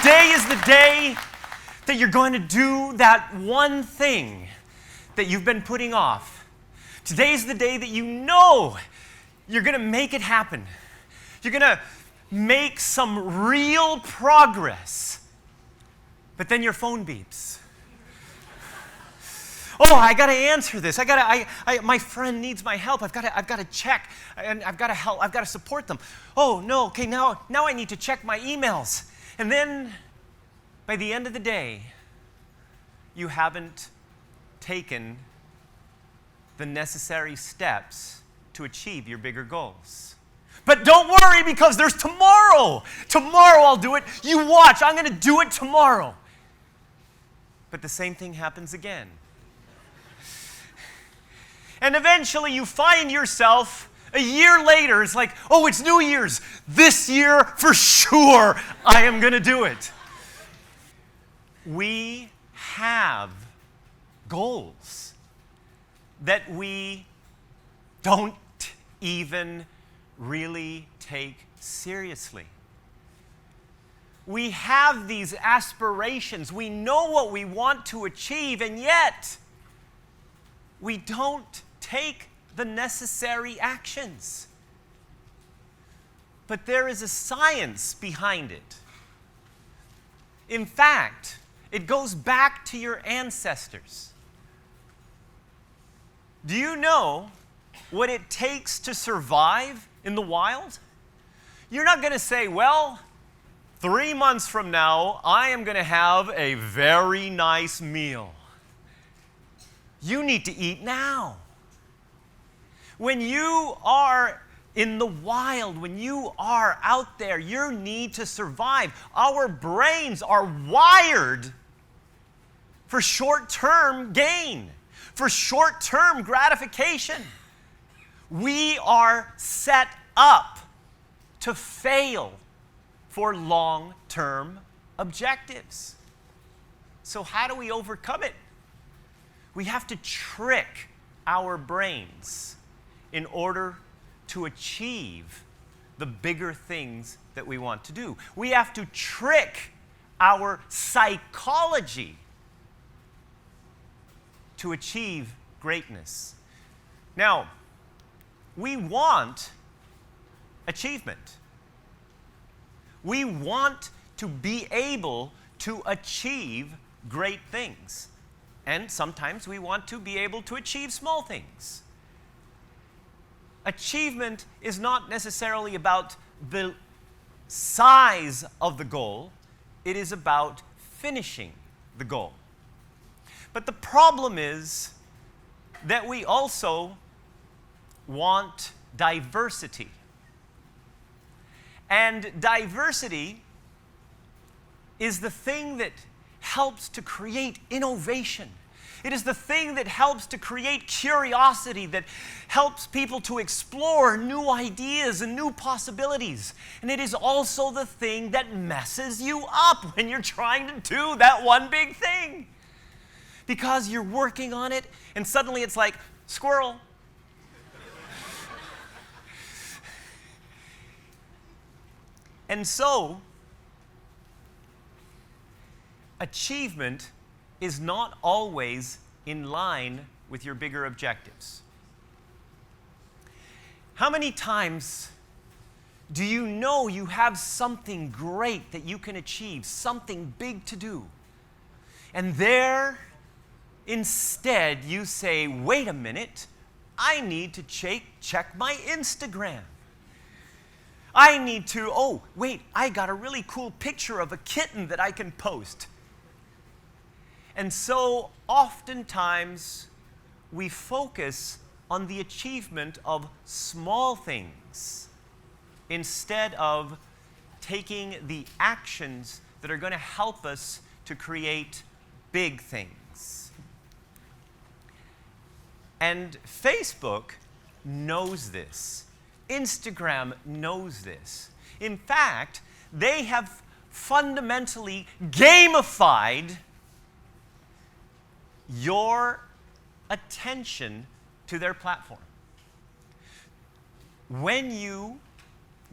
Today is the day that you're going to do that one thing that you've been putting off. Today's the day that you know you're going to make it happen. You're going to make some real progress. But then your phone beeps. Oh, I got to answer this. My friend needs my help. I've got to check, and I've got to help. I've got to support them. Oh no. Okay, now I need to check my emails. And then, by the end of the day, you haven't taken the necessary steps to achieve your bigger goals. But don't worry, because there's tomorrow. Tomorrow I'll do it. You watch. I'm going to do it tomorrow. But the same thing happens again. And eventually you find yourself a year later, it's like, oh, it's New Year's. This year, for sure, I am going to do it. We have goals that we don't even really take seriously. We have these aspirations. We know what we want to achieve, and yet we don't take the necessary actions. But there is a science behind it. In fact, it goes back to your ancestors. Do you know what it takes to survive in the wild? You're not going to say, well, 3 months from now, I am going to have a very nice meal. You need to eat now. When you are in the wild, when you are out there, you need to survive. Our brains are wired for short-term gain, for short-term gratification. We are set up to fail for long-term objectives. So how do we overcome it? We have to trick our brains in order to achieve the bigger things that we want to do. We have to trick our psychology to achieve greatness. Now, we want achievement. We want to be able to achieve great things. And sometimes we want to be able to achieve small things. Achievement is not necessarily about the size of the goal. It is about finishing the goal. But the problem is that we also want diversity. And diversity is the thing that helps to create innovation. It is the thing that helps to create curiosity, that helps people to explore new ideas and new possibilities. And it is also the thing that messes you up when you're trying to do that one big thing. Because you're working on it, and suddenly it's like, squirrel. And so, achievement is not always in line with your bigger objectives. How many times do you know you have something great that you can achieve, something big to do, and there, instead, you say, wait a minute, I need to check my Instagram. I need to, oh, wait, I got a really cool picture of a kitten that I can post. And so, oftentimes, we focus on the achievement of small things instead of taking the actions that are going to help us to create big things. And Facebook knows this. Instagram knows this. In fact, they have fundamentally gamified your attention to their platform. When you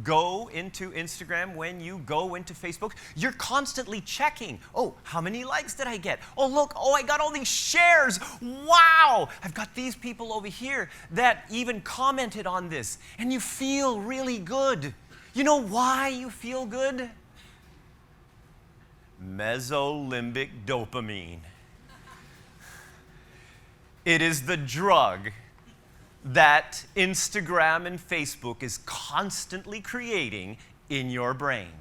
go into Instagram, when you go into Facebook, you're constantly checking. Oh, how many likes did I get? Oh, look, oh, I got all these shares. Wow, I've got these people over here that even commented on this. And you feel really good. You know why you feel good? Mesolimbic dopamine. It is the drug that Instagram and Facebook is constantly creating in your brain.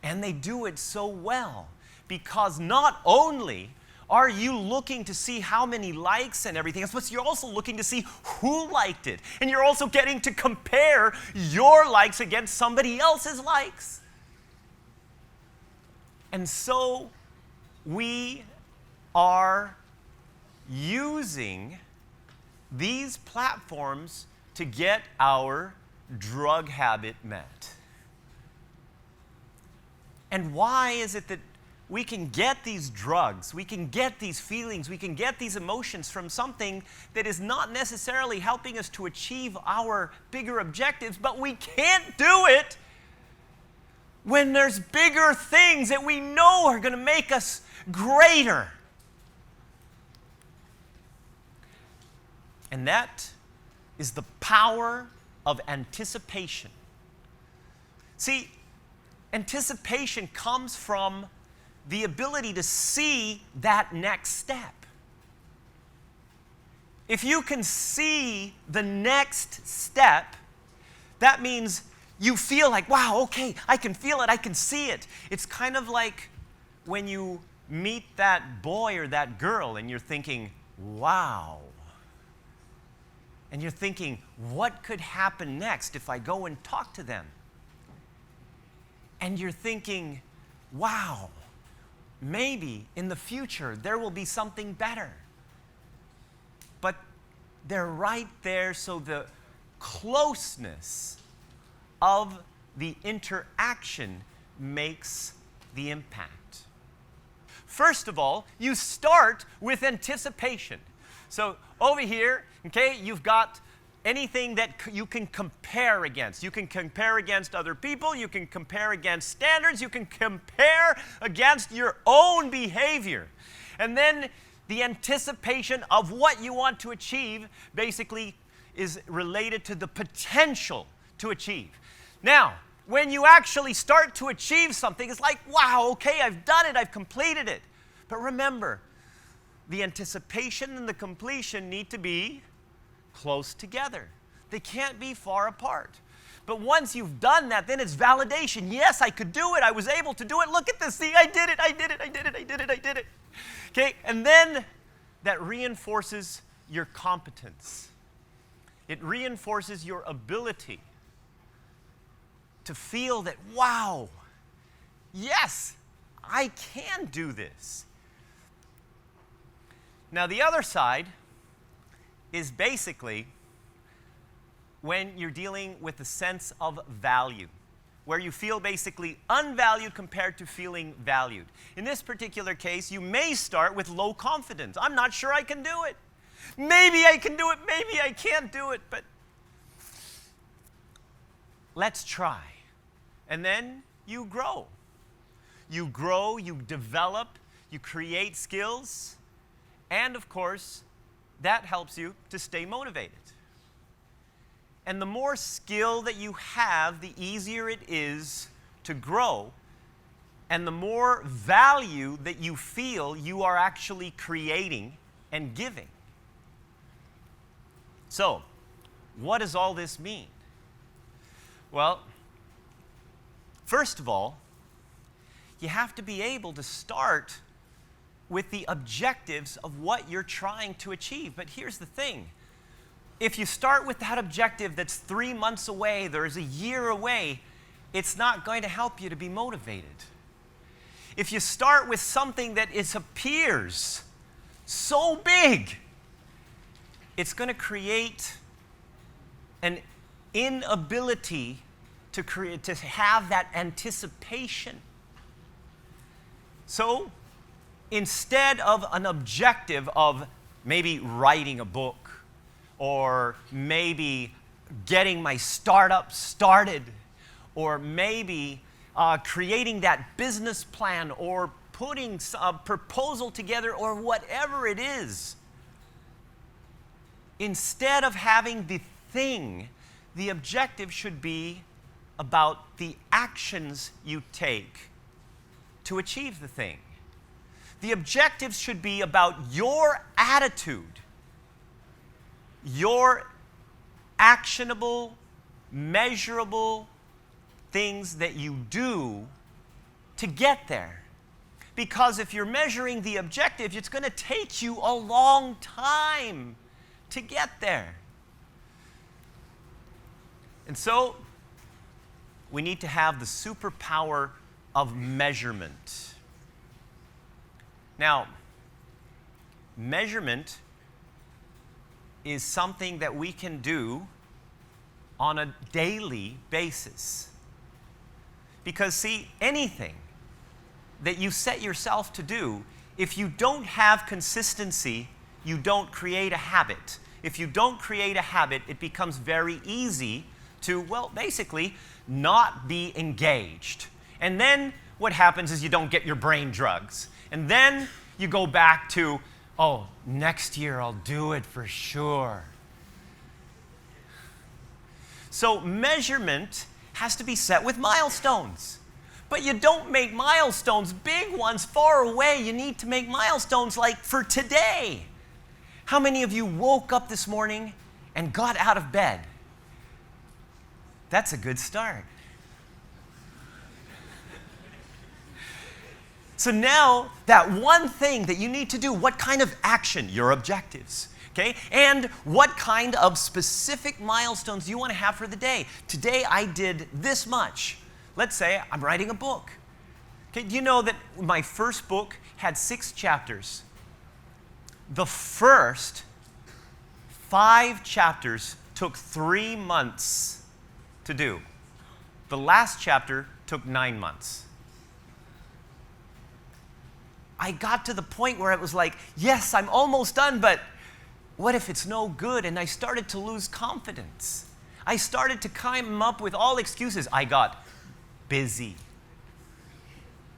And they do it so well because not only are you looking to see how many likes and everything else, but you're also looking to see who liked it. And you're also getting to compare your likes against somebody else's likes. And so we are using these platforms to get our drug habit met. And why is it that we can get these drugs, we can get these feelings, we can get these emotions from something that is not necessarily helping us to achieve our bigger objectives, but we can't do it when there's bigger things that we know are going to make us greater? And that is the power of anticipation. See, anticipation comes from the ability to see that next step. If you can see the next step, that means you feel like, wow, okay, I can feel it, I can see it. It's kind of like when you meet that boy or that girl and you're thinking, wow. And you're thinking, what could happen next if I go and talk to them? And you're thinking, wow, maybe in the future there will be something better. But they're right there, so the closeness of the interaction makes the impact. First of all, you start with anticipation. So over here, okay, you've got anything that you can compare against. You can compare against other people. You can compare against standards. You can compare against your own behavior. And then the anticipation of what you want to achieve basically is related to the potential to achieve. Now, when you actually start to achieve something, it's like, wow, okay, I've done it, I've completed it. But remember, the anticipation and the completion need to be close together. They can't be far apart. But once you've done that, then it's validation. Yes, I could do it. I was able to do it. Look at this. See, I did it. I did it. I did it. I did it. I did it. Okay, and then that reinforces your competence. It reinforces your ability to feel that, wow, yes, I can do this. Now, the other side is basically when you're dealing with the sense of value, where you feel basically unvalued compared to feeling valued. In this particular case, you may start with low confidence. I'm not sure I can do it. Maybe I can do it, maybe I can't do it, but let's try. And then you grow. You grow, you develop, you create skills, and of course, that helps you to stay motivated. And the more skill that you have, the easier it is to grow, and the more value that you feel you are actually creating and giving. So, what does all this mean? Well, first of all, you have to be able to start with the objectives of what you're trying to achieve. But here's the thing. If you start with that objective that's 3 months away, there's a year away, it's not going to help you to be motivated. If you start with something that appears so big, it's going to create an inability to have that anticipation. So, instead of an objective of maybe writing a book or maybe getting my startup started, or maybe creating that business plan, or putting a proposal together, or whatever it is. Instead of having the thing, the objective should be about the actions you take to achieve the thing. The objectives should be about your attitude, your actionable, measurable things that you do to get there. Because if you're measuring the objective, it's going to take you a long time to get there. And so, we need to have the superpower of measurement. Now, measurement is something that we can do on a daily basis. Because, see, anything that you set yourself to do, if you don't have consistency, you don't create a habit. If you don't create a habit, it becomes very easy to, well, basically, not be engaged. And then what happens is you don't get your brain drugs. And then you go back to, oh, next year I'll do it for sure. So measurement has to be set with milestones. But you don't make milestones, big ones, far away. You need to make milestones like for today. How many of you woke up this morning and got out of bed? That's a good start. So now, that one thing that you need to do, what kind of action? Your objectives. Okay? And what kind of specific milestones you want to have for the day? Today I did this much. Let's say I'm writing a book. Okay, do you know that my first book had 6 chapters? The first 5 chapters took 3 months to do. The last chapter took 9 months. I got to the point where it was like, yes, I'm almost done, but what if it's no good? And I started to lose confidence. I started to come up with all excuses. I got busy.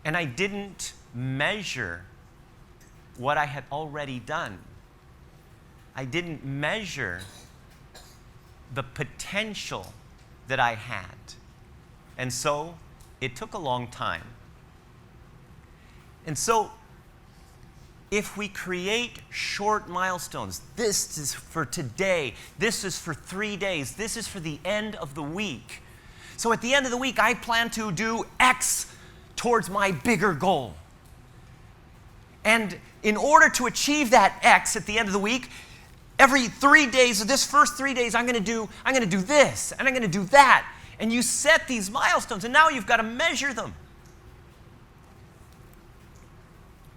And I didn't measure what I had already done. I didn't measure the potential that I had. And so it took a long time. And so if we create short milestones, this is for today, this is for 3 days, this is for the end of the week. So at the end of the week, I plan to do X towards my bigger goal. And in order to achieve that X at the end of the week, every 3 days, this first 3 days, I'm going to do this, and I'm going to do that. And you set these milestones, and now you've got to measure them.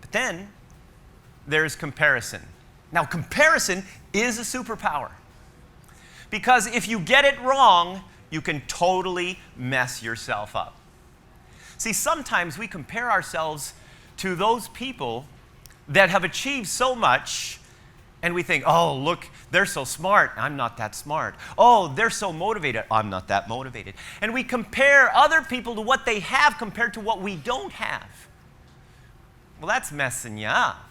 But then there's comparison. Now, comparison is a superpower. Because if you get it wrong, you can totally mess yourself up. See, sometimes we compare ourselves to those people that have achieved so much, and we think, oh, look, they're so smart. I'm not that smart. Oh, they're so motivated. I'm not that motivated. And we compare other people to what they have compared to what we don't have. Well, that's messing you up.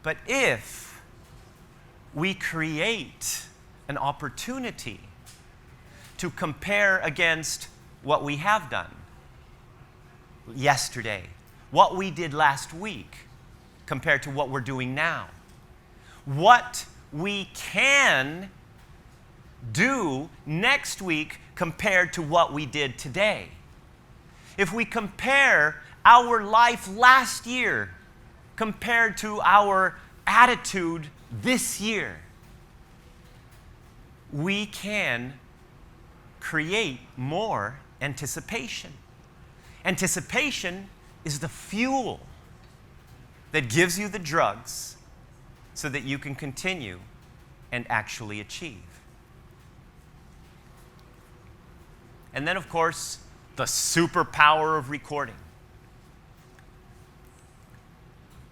But if we create an opportunity to compare against what we have done yesterday, what we did last week compared to what we're doing now, what we can do next week compared to what we did today. If we compare our life last year compared to our attitude this year, we can create more anticipation. Anticipation is the fuel that gives you the drugs so that you can continue and actually achieve. And then, of course, the superpower of recording.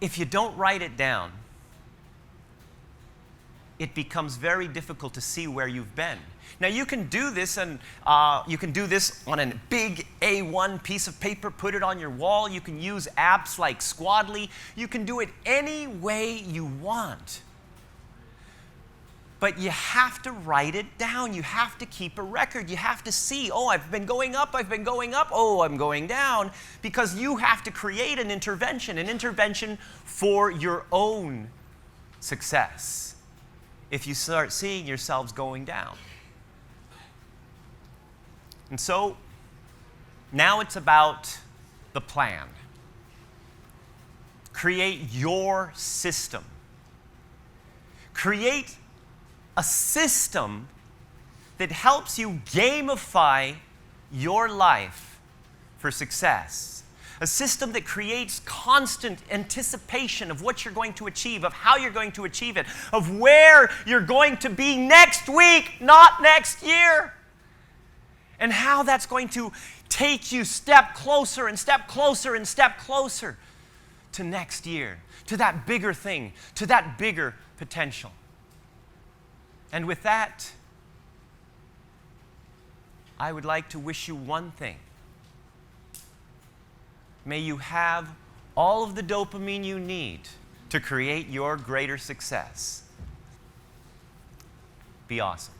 If you don't write it down, it becomes very difficult to see where you've been. Now you can do this, and you can do this on a big A1 piece of paper, put it on your wall. You can use apps like Squadly. You can do it any way you want. But you have to write it down. You have to keep a record. You have to see, oh, I've been going up, oh, I'm going down, because you have to create an intervention for your own success if you start seeing yourselves going down. And so now it's about the plan. Create your system. Create a system that helps you gamify your life for success. A system that creates constant anticipation of what you're going to achieve, of how you're going to achieve it, of where you're going to be next week, not next year. And how that's going to take you step closer and step closer and step closer to next year, to that bigger thing, to that bigger potential. And with that, I would like to wish you one thing. May you have all of the dopamine you need to create your greater success. Be awesome.